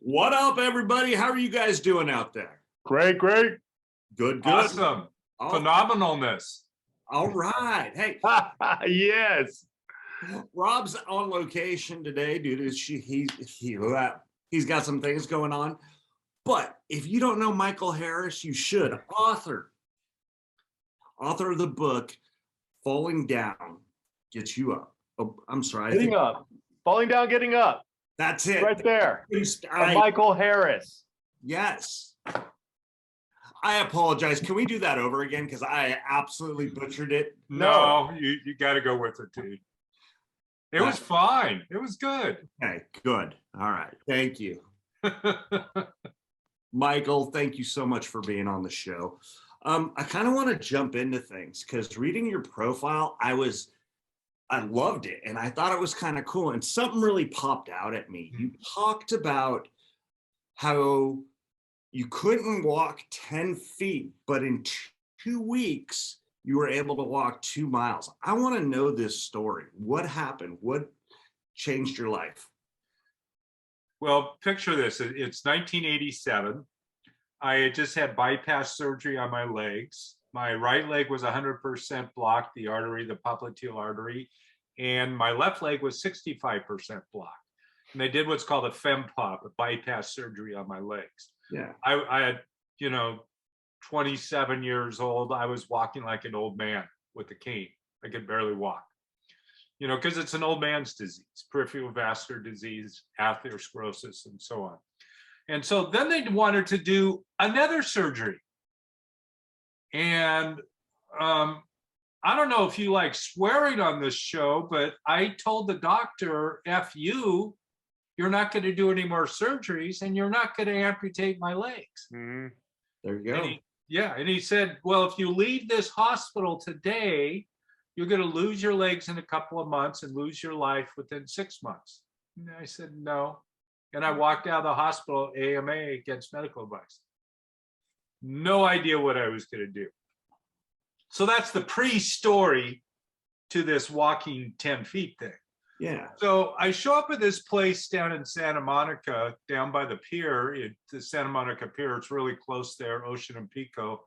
What up, everybody? How are you guys doing out there? Great. Good, good. Awesome. Oh, Phenomenalness. all right. Hey, Yes. Rob's on location today, dude. He's got some things going on. But if you don't know Michael Harris, you should. Author of the book Falling Down Gets You Up. Oh, I'm sorry. Getting up. Falling down, getting up. That's it. Right there. Michael Harris. Yes. I apologize. Can we do that over again? Because I absolutely butchered it. No, you got to go with it, dude. It was fine. It was good. Okay, good. All right. Thank you. Michael, thank you so much for being on the show. I kind of want to jump into things because reading your profile, I loved it and I thought it was kind of cool. And something really popped out at me. You talked about how you couldn't walk 10 feet, but in 2 weeks, you were able to walk 2 miles. I want to know this story. What happened? What changed your life? Well, picture this. It's 1987. I had just had bypass surgery on my legs. My right leg was 100% blocked, the artery, the popliteal artery, and my left leg was 65% blocked. And they did what's called a FemPop, a bypass surgery on my legs. Yeah. I had, 27 years old. I was walking like an old man with a cane. I could barely walk, because it's an old man's disease, peripheral vascular disease, atherosclerosis, and so on. And so then they wanted to do another surgery. And I don't know if you like swearing on this show, but I told the doctor, F you, you're not going to do any more surgeries and you're not going to amputate my legs. Mm-hmm. There you go. And he said, well, if you leave this hospital today, you're going to lose your legs in a couple of months and lose your life within 6 months. And I said, no. And I walked out of the hospital, AMA, against medical advice. No idea what I was going to do. So that's the pre-story to this walking 10 feet thing. Yeah. So I show up at this place down in Santa Monica, down by the pier, the Santa Monica Pier. It's really close there, Ocean and Pico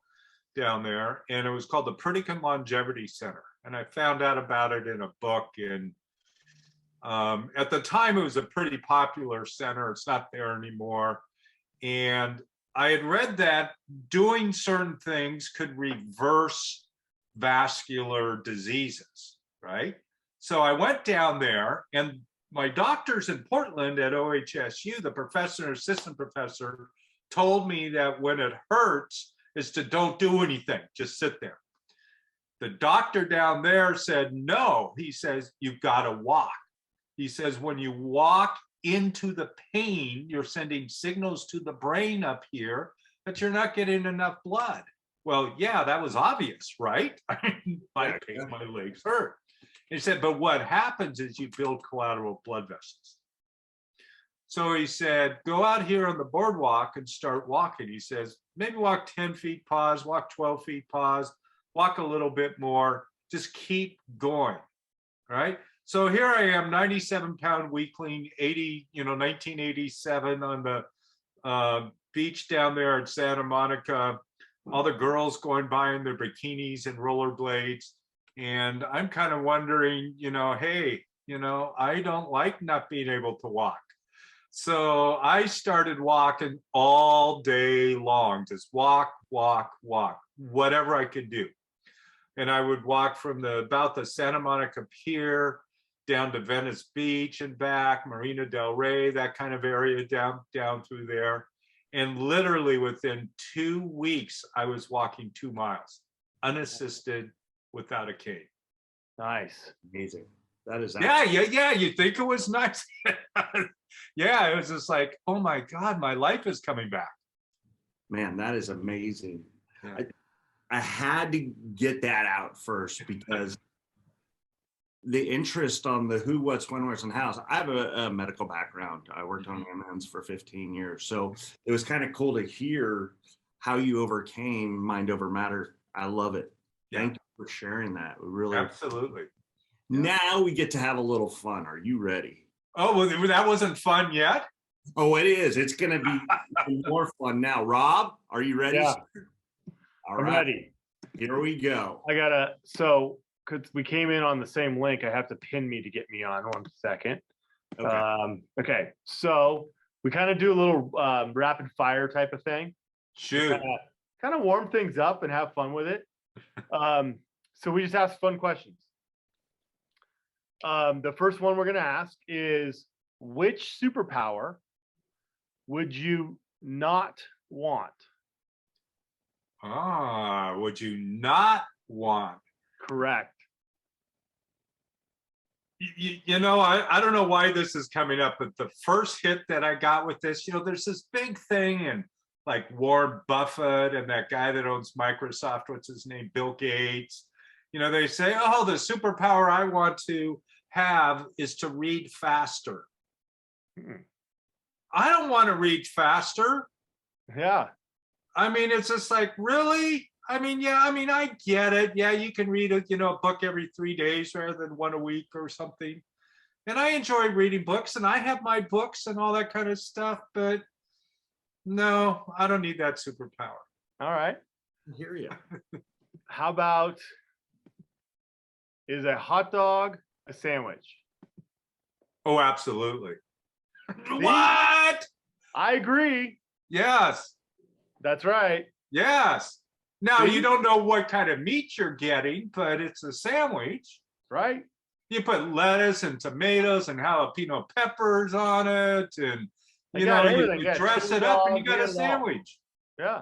down there. And it was called the Pritikin Longevity Center. And I found out about it in a book. And at the time, it was a pretty popular center. It's not there anymore. And I had read that doing certain things could reverse vascular diseases, right? So I went down there, and my doctors in Portland at OHSU, the professor and assistant professor, told me that when it hurts is to don't do anything, just sit there. The doctor down there said, no, he says, you've got to walk. He says, when you walk into the pain, you're sending signals to the brain up here that you're not getting enough blood. Well, yeah, that was obvious, right? My pain, my legs hurt. He said, but what happens is you build collateral blood vessels. So he said, go out here on the boardwalk and start walking. He says, maybe walk 10 feet, pause, walk 12 feet, pause, walk a little bit more, just keep going, right? So here I am, 97-pound weakling, 1987 on the beach down there in Santa Monica, all the girls going by in their bikinis and rollerblades. And I'm kind of wondering, hey, I don't like not being able to walk. So I started walking all day long, just walk, whatever I could do. And I would walk from about the Santa Monica Pier down to Venice Beach and back, Marina del Rey, that kind of area down through there. And literally within 2 weeks, I was walking 2 miles, unassisted, without a cane. Nice. Amazing. That is yeah. You think it was nice? Yeah, it was just like, oh my God, my life is coming back. Man, that is amazing. Yeah. I had to get that out first because the interest on the who, what's, when, where's, and how's. I have a medical background. I worked on ambulance for 15 years. So it was kind of cool to hear how you overcame mind over matter. I love it. Thank you for sharing that. We really absolutely. Now we get to have a little fun. Are you ready? Oh, well, that wasn't fun yet. Oh, it is. It's going to be more fun now. Rob, are you ready? Yeah. Sir? All I'm right. ready. Here we go. I gotta, so, cause we came in on the same link, I have to pin me to get me on 1 second. Okay. Okay, so we kind of do a little rapid fire type of thing. Shoot. Kind of warm things up and have fun with it. So we just ask fun questions. The first one we're gonna ask is, which superpower would you not want? Would you not want? Correct. You know, I don't know why this is coming up, but the first hit that I got with this, you know, there's this big thing and like Warren Buffett and that guy that owns Microsoft, what's his name, Bill Gates. You know, they say, oh, the superpower I want to have is to read faster. I don't want to read faster. Yeah. I mean, it's just like, really? I mean, yeah, I mean, I get it. Yeah, you can read a, you know, a book every 3 days rather than one a week or something. And I enjoy reading books and I have my books and all that kind of stuff, but no, I don't need that superpower. All right. I hear you. How about, is a hot dog a sandwich? Oh, absolutely. What? I agree. Yes. That's right. Yes. Now, See? you don't know what kind of meat you're getting, but it's a sandwich. Right. You put lettuce and tomatoes and jalapeno peppers on it, and you know, you dress it up and you got a sandwich. Yeah,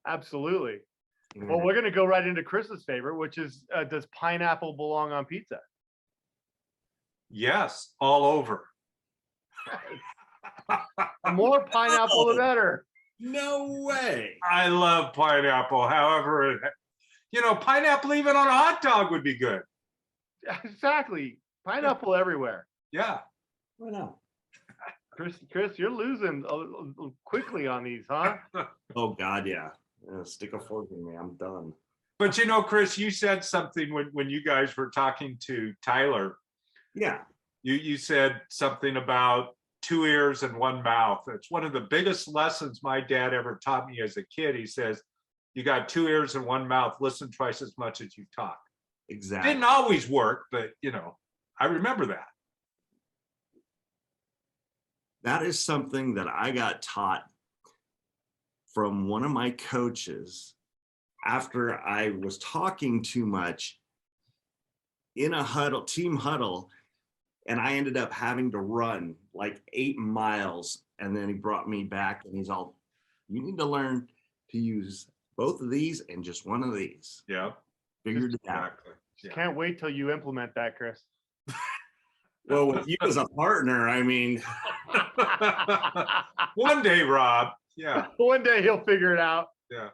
absolutely. Mm. Well, we're gonna go right into Chris's favorite, which is, does pineapple belong on pizza? Yes, all over. The more pineapple, the better. No way. I love pineapple. However, you know, pineapple even on a hot dog would be good. Exactly. Pineapple everywhere. Yeah. Why not? Chris, you're losing quickly on these, huh? Oh God, yeah. Stick a fork in me. I'm done. But you know, Chris, you said something when you guys were talking to Tyler. Yeah. You said something about 2 ears and 1 mouth. It's one of the biggest lessons my dad ever taught me as a kid. He says, you got 2 ears and 1 mouth, listen twice as much as you talk. Exactly. Didn't always work, but you know, I remember that. That is something that I got taught from one of my coaches after I was talking too much in a huddle, team huddle, and I ended up having to run like 8 miles. And then he brought me back and he's all, you need to learn to use both of these and just one of these. Yeah. Figured it out. Exactly. Yeah. Can't wait till you implement that, Chris. Well, with you as a partner, I mean. One day, Rob. Yeah. One day he'll figure it out. Yeah.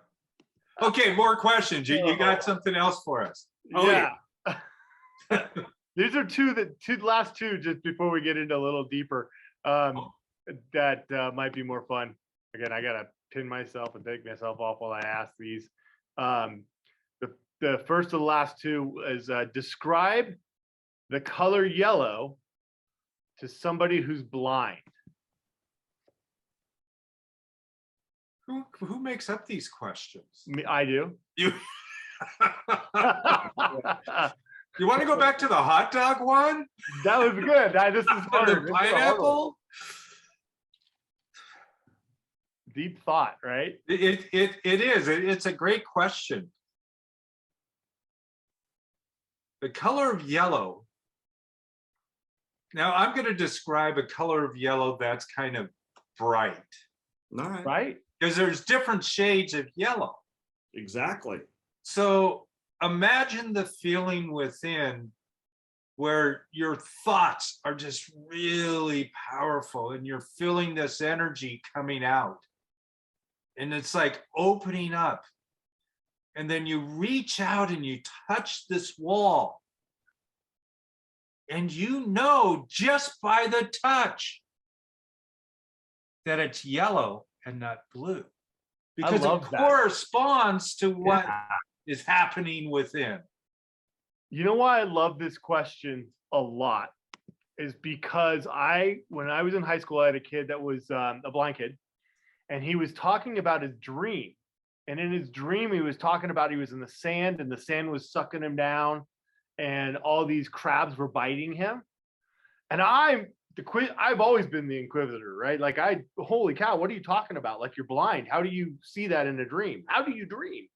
Okay, more questions. You got something else for us? Oh, yeah. These are last two, just before we get into a little deeper, that might be more fun. Again, I gotta pin myself and take myself off while I ask these. The first of the last two is, describe the color yellow to somebody who's blind. Who makes up these questions? I do. You. You want to go back to the hot dog one? That was good. This is hard. The pineapple? Deep thought, right? It is. It's a great question. The color of yellow. Now I'm going to describe a color of yellow that's kind of bright. All right. Right? Because there's different shades of yellow. Exactly. So imagine the feeling within where your thoughts are just really powerful and you're feeling this energy coming out. And it's like opening up. And then you reach out and you touch this wall. And you know just by the touch that it's yellow and not blue. Because it corresponds to what is happening within. You know why I love this question a lot is because when I was in high school, I had a kid that was a blind kid, and he was talking about his dream. And in his dream, he was talking about he was in the sand and the sand was sucking him down and all these crabs were biting him. And I've always been the inquisitor, right? Like holy cow, what are you talking about? Like you're blind. How do you see that in a dream? How do you dream?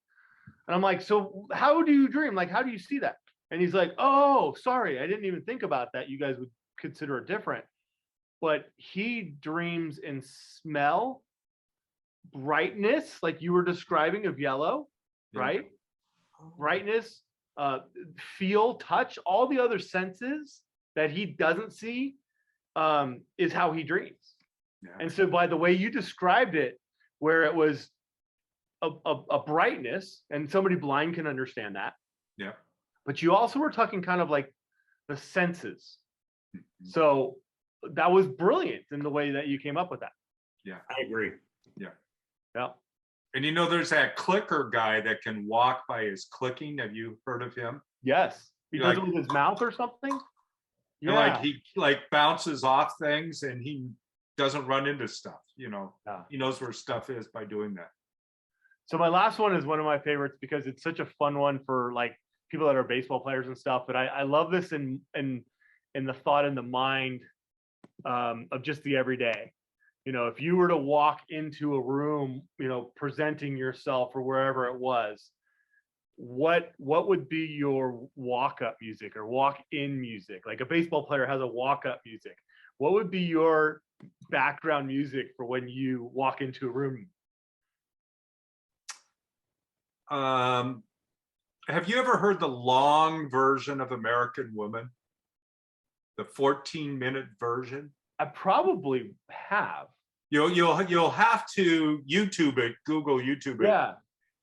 And I'm like, so how do you dream? Like, how do you see that? And he's like, oh, sorry, I didn't even think about that. You guys would consider it different. But he dreams in smell, brightness, like you were describing of yellow, right? Brightness, feel, touch, all the other senses that he doesn't see is how he dreams. Yeah. And so by the way you described it, where it was a brightness, and somebody blind can understand that. Yeah. But you also were talking kind of like the senses. So that was brilliant in the way that you came up with that. Yeah, I agree. Yeah. Yeah. And you know, there's that clicker guy that can walk by his clicking. Have you heard of him? Yes. He does it with his mouth or something. Yeah. Like he bounces off things and he doesn't run into stuff, you know. Yeah. He knows where stuff is by doing that. So my last one is one of my favorites because it's such a fun one for like people that are baseball players and stuff. But I love this in the thought and the mind of just the everyday. You know, if you were to walk into a room, you know, presenting yourself or wherever it was, what would be your walk-up music or walk-in music? Like a baseball player has a walk-up music. What would be your background music for when you walk into a room? Have you ever heard the long version of American Woman? The 14-minute version? I probably have. You'll have to YouTube it, Google YouTube it. Yeah.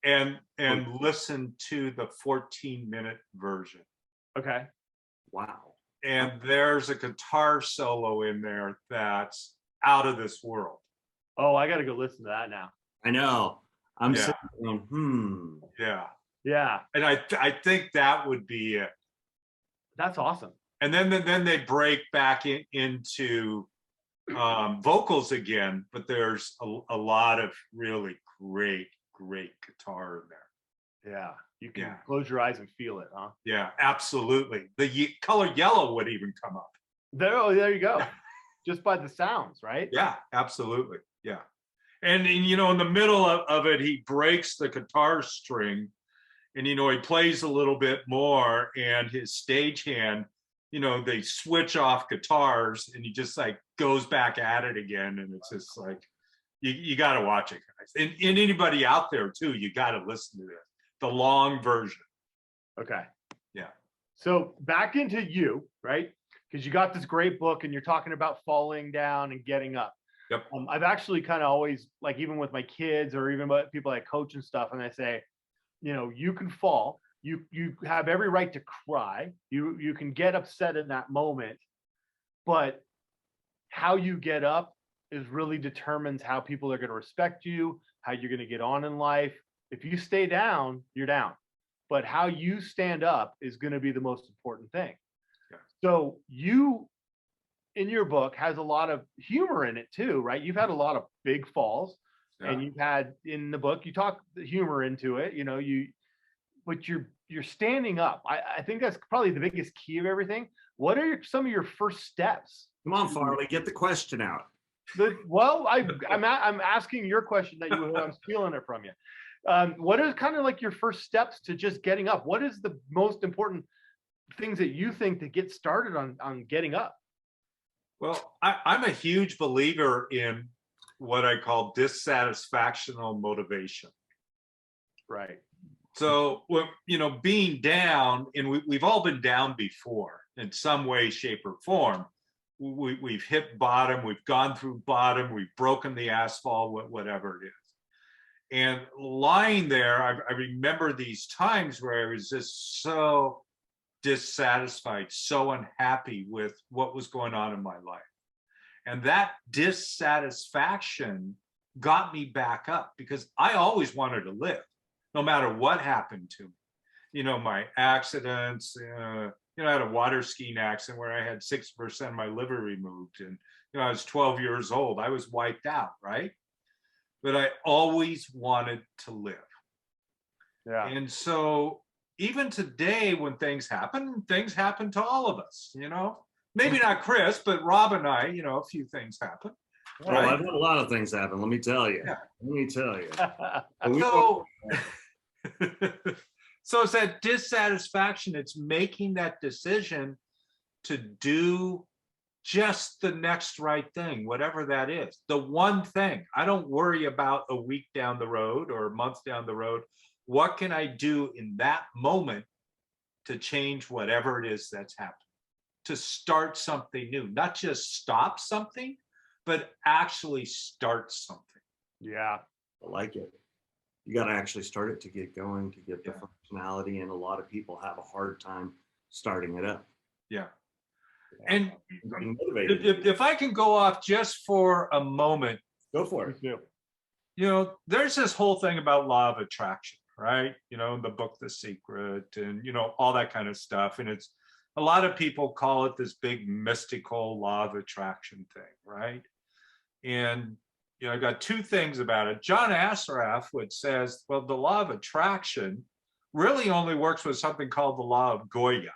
And listen to the 14-minute version. Okay. Wow. And there's a guitar solo in there that's out of this world. Oh, I got to go listen to that now. I know. I'm sitting going, Yeah. Yeah. And I think that would be it. That's awesome. And then they break back into vocals again, but there's a lot of really great guitar in there. Yeah. You can close your eyes and feel it, huh? Yeah, absolutely. The color yellow would even come up. There you go. Just by the sounds, right? Yeah, absolutely. Yeah. And you know, in the middle of it, he breaks the guitar string and, you know, he plays a little bit more, and his stagehand, you know, they switch off guitars and he just like goes back at it again. And it's just like, you got to watch it, guys. And anybody out there too, you got to listen to this, the long version. Okay. Yeah. So back into you, right? Because you got this great book and you're talking about falling down and getting up. Yep. I've actually kind of always, like, even with my kids or even people I coach and stuff, and I say, you know, you can fall. You have every right to cry. You can get upset in that moment, but how you get up is really determines how people are going to respect you, how you're going to get on in life. If you stay down, you're down. But how you stand up is going to be the most important thing. Yeah. So you, in your book, has a lot of humor in it too, right? You've had a lot of big falls, and you've had, in the book, you talk the humor into it, you know, but you're standing up. I think that's probably the biggest key of everything. What are some of your first steps? Come on, Farley, get the question out. I'm asking your question that I'm stealing it from you. What is kind of like your first steps to just getting up? What is the most important things that you think to get started on getting up? Well, I'm a huge believer in what I call dissatisfactional motivation. Right. So, you know, being down, and we've all been down before in some way, shape, or form. We've hit bottom, we've gone through bottom, we've broken the asphalt, whatever it is. And lying there, I remember these times where I was just so dissatisfied, so unhappy with what was going on in my life. And that dissatisfaction got me back up, because I always wanted to live, no matter what happened to me. You know, my accidents, I had a water skiing accident where I had 6% of my liver removed, and I was 12 years old. I was wiped out, right? But I always wanted to live. Yeah. And so even today, when things happen to all of us, maybe not Chris, but Rob and I, a few things happen. Oh, Right? I've had a lot of things happen. Let me tell you. Yeah. Let me tell you. So, so it's that dissatisfaction. It's making that decision to do just the next right thing, whatever that is. The one thing. I don't worry about a week down the road or a month down the road. What can I do in that moment to change whatever it is that's happening? To start something new, not just stop something, but actually start something. Yeah. I like it. You got to actually start it to get going, to get the functionality, and a lot of people have a hard time starting it up. Yeah. And Getting motivated. if I can go off just for a moment, Go for it. there's this whole thing about law of attraction, right? The book, The Secret, and, all that kind of stuff. And it's a lot of people call it this big mystical law of attraction thing, right? And, I got two things about it. John Assaraf, which says, well, the law of attraction really only works with something called the law of Goya.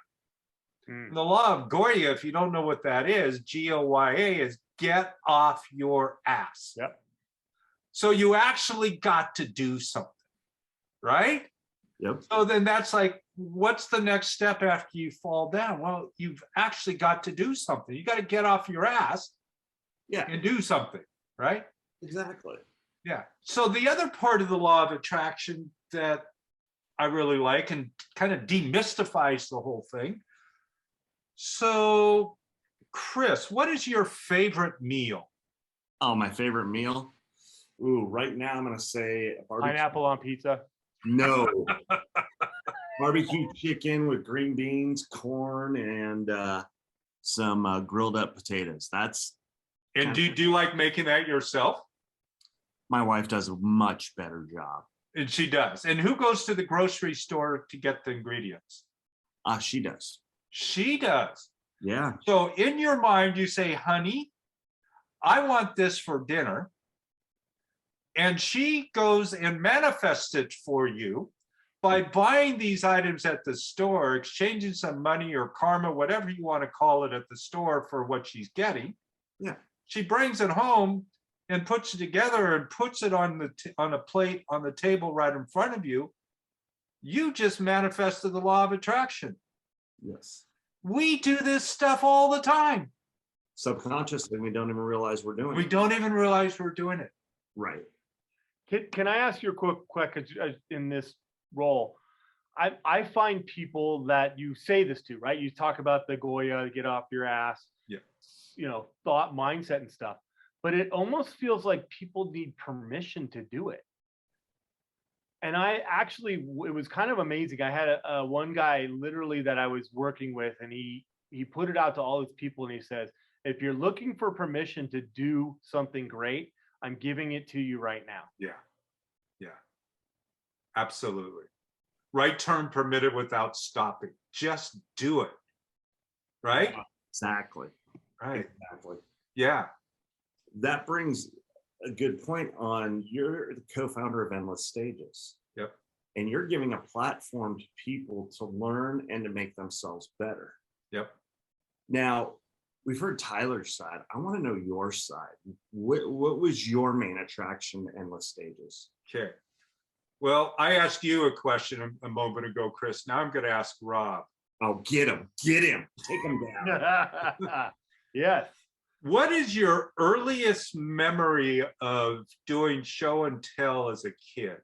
The law of Goya, if you don't know what that is, Goya, is get off your ass. Yep. So you actually got to do something, right? Yep. So then that's like, what's the next step after you fall down? Well, you've actually got to do something. You got to get off your ass and do something, right? Exactly. Yeah. So the other part of the law of attraction that I really like and kind of demystifies the whole thing. So, Chris, what is your favorite meal? Oh, my favorite meal? Ooh, right now I'm going to say Pineapple on pizza. No. Barbecue chicken with green beans, corn, and some grilled up potatoes. And do you like making that yourself? My wife does a much better job. And she does. And who goes to the grocery store to get the ingredients? She does. She does. Yeah. So in your mind, you say, honey, I want this for dinner. And she goes and manifests it for you by buying these items at the store, exchanging some money or karma, whatever you want to call it, at the store for what she's getting. Yeah. She brings it home and puts it together and puts it on a plate on the table right in front of you. You just manifested the law of attraction. Yes. We do this stuff all the time. Subconsciously, we don't even realize we're doing it. We don't even realize we're doing it. Right. Can I ask you a quick question in this role? I find people that you say this to, right? You talk about the Goya, get off your ass, thought, mindset and stuff. But it almost feels like people need permission to do it. And it was kind of amazing. I had one guy literally that I was working with, and he put it out to all his people, and he says, if you're looking for permission to do something great, I'm giving it to you right now. Yeah. Yeah. Absolutely. Right turn permitted without stopping. Just do it. Right? Yeah, exactly. Right. Exactly. Yeah. That brings a good point on. You're the co-founder of Endless Stages. Yep. And you're giving a platform to people to learn and to make themselves better. Yep. Now, we've heard Tyler's side. I want to know your side. What was your main attraction to Endless Stages? Okay. Well, I asked you a question a moment ago, Chris. Now I'm going to ask Rob. Oh, get him. Take him down. Yes. What is your earliest memory of doing show and tell as a kid?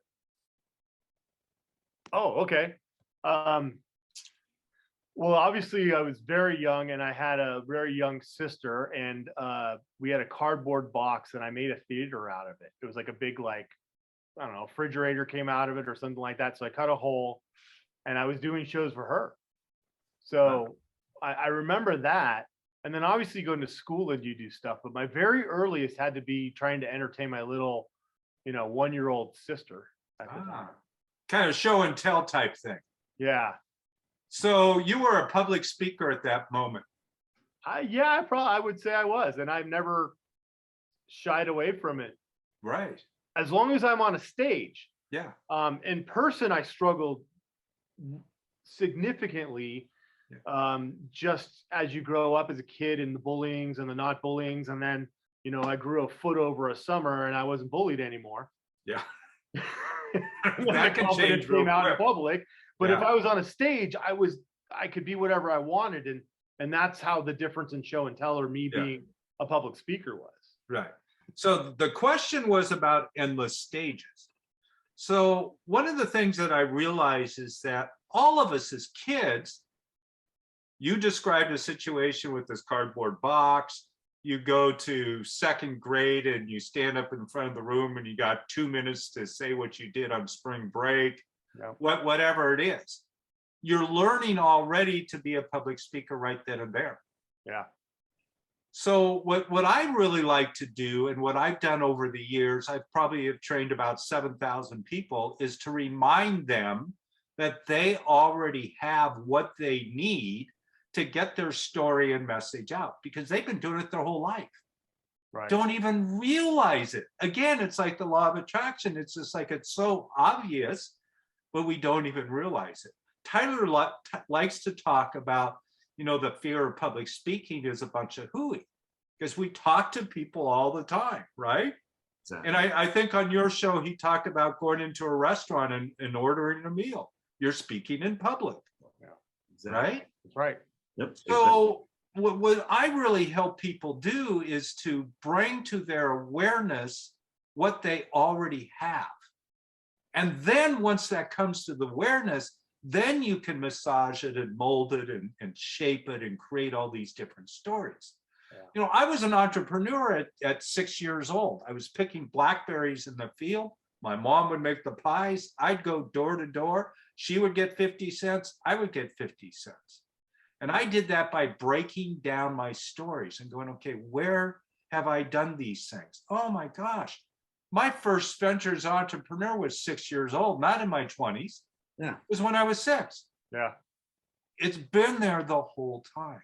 Oh, okay. Well, obviously I was very young, and I had a very young sister, and we had a cardboard box, and I made a theater out of it. It was like a big, I don't know, refrigerator came out of it or something like that. So I cut a hole, and I was doing shows for her. So I remember that. And then obviously going to school and you do stuff, but my very earliest had to be trying to entertain my little, 1-year-old sister at the time. Kind of show and tell type thing. Yeah. So you were a public speaker at that moment. Yeah, I would say I was, and I've never shied away from it. Right. As long as I'm on a stage. Yeah. In person, I struggled significantly. Yeah. Just as you grow up as a kid and the bullyings and the not bullyings, and then I grew a foot over a summer and I wasn't bullied anymore. Yeah. That can change real came out in quick. public. But if Yeah. I was on a stage, I could be whatever I wanted, and that's how the difference in show and tell, or me Yeah. being a public speaker, was. Right. So the question was about endless stages. So one of the things that I realize is that all of us as kids, you described a situation with this cardboard box. You go to second grade and you stand up in front of the room and you got 2 minutes to say what you did on spring break, Yeah. whatever it is. You're learning already to be a public speaker right then and there. Yeah. So what I really like to do, and what I've done over the years, I probably have trained about 7,000 people, is to remind them that they already have what they need to get their story and message out, because they've been doing it their whole life. Right. Don't even realize it. Again, it's like the law of attraction. It's just like, it's so obvious, but we don't even realize it. Tyler likes to talk about, the fear of public speaking is a bunch of hooey, because we talk to people all the time, right? Exactly. And I think on your show, he talked about going into a restaurant and ordering a meal. You're speaking in public, Yeah. Exactly. Right? That's right. Yep. So what I really help people do is to bring to their awareness what they already have. And then once that comes to the awareness, then you can massage it and mold it and shape it and create all these different stories. Yeah. I was an entrepreneur at 6 years old. I was picking blackberries in the field. My mom would make the pies. I'd go door to door. She would get 50 cents. I would get 50 cents. And I did that by breaking down my stories and going, okay, where have I done these things? Oh my gosh. My first venture as an entrepreneur was 6 years old, not in my 20s. Yeah. It was when I was 6. Yeah. It's been there the whole time.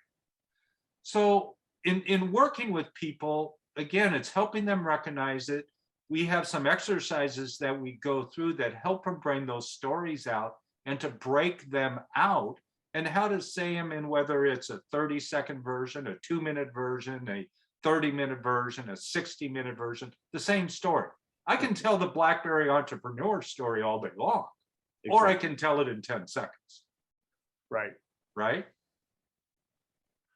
So in working with people, again, it's helping them recognize it. We have some exercises that we go through that help them bring those stories out and to break them out, and how to say them in, whether it's a 30-second version, a 2-minute version, a 30-minute version, a 60-minute version, the same story. I can tell the BlackBerry entrepreneur story all day long, or I can tell it in 10 seconds. Right. Right?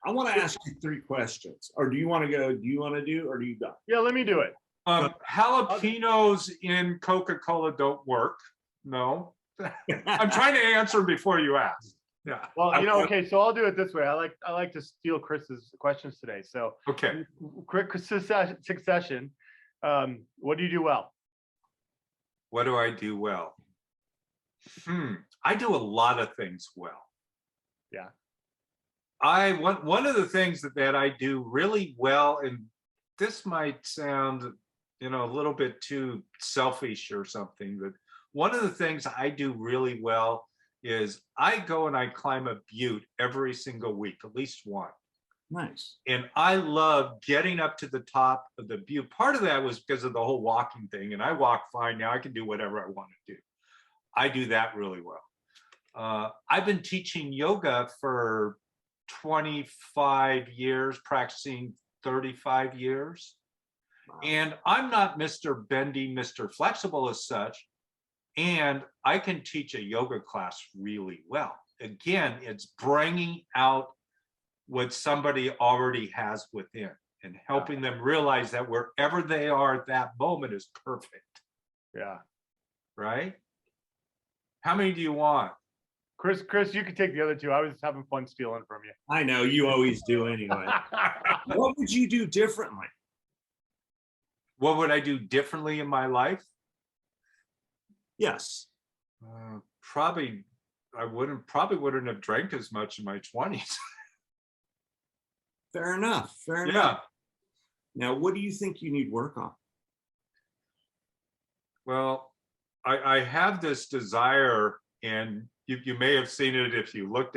I want to ask you 3 questions. Or do you want to go? Do you want to do, or do you go? Yeah, let me do it. Jalapenos in Coca-Cola don't work. No. I'm trying to answer before you ask. Yeah. Well, okay, so I'll do it this way. I like to steal Chris's questions today. So okay. Quick succession. What do you do well? What do I do well? I do a lot of things well. Yeah. One of the things that I do really well, and this might sound, a little bit too selfish or something, but one of the things I do really well is I go and I climb a butte every single week, at least one. Nice. And I love getting up to the top of the butte. Part of that was because of the whole walking thing, and I walk fine now. I can do whatever I want to do. I do that really well. I've been teaching yoga for 25 years, practicing 35 years. Wow. And I'm not Mr. Bendy, Mr. Flexible as such. And I can teach a yoga class really well. Again, it's bringing out what somebody already has within and helping them realize that wherever they are at that moment is perfect. Yeah. Right? How many do you want? Chris, you can take the other 2. I was having fun stealing from you. I know, you always do anyway. What would you do differently? What would I do differently in my life? Yes. Probably wouldn't have drank as much in my 20s. Fair enough. Fair enough. Now, what do you think you need work on? Well, I have this desire, and you may have seen it if you looked at